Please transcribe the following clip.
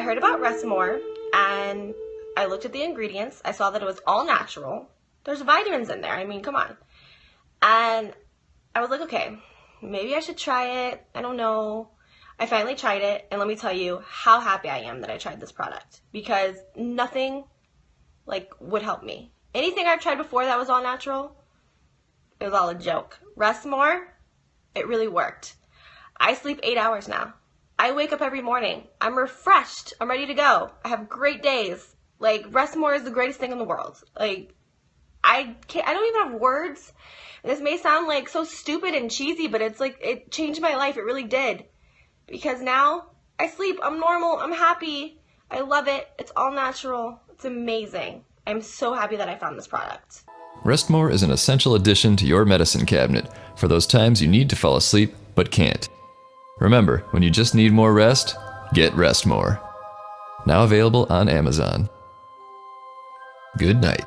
I heard about Rest More, and I looked at the ingredients. I saw that it was all natural. There's vitamins in there. I mean, come on. And I was like, okay, maybe I should try it. I don't know. I finally tried it, and let me tell you how happy I am that I tried this product, because nothing would help me. Anything I've tried before that was all natural, it was all a joke. Rest More, it really worked. I sleep 8 hours now. I wake up every morning. I'm refreshed. I'm ready to go. I have great days. Rest More is the greatest thing in the world. I don't even have words. This may sound so stupid and cheesy, but it's it changed my life. It really did. Because now I sleep. I'm normal. I'm happy. I love it. It's all natural. It's amazing. I'm so happy that I found this product. Rest More is an essential addition to your medicine cabinet for those times you need to fall asleep but can't. Remember, when you just need more rest, get Rest More. Now available on Amazon. Good night.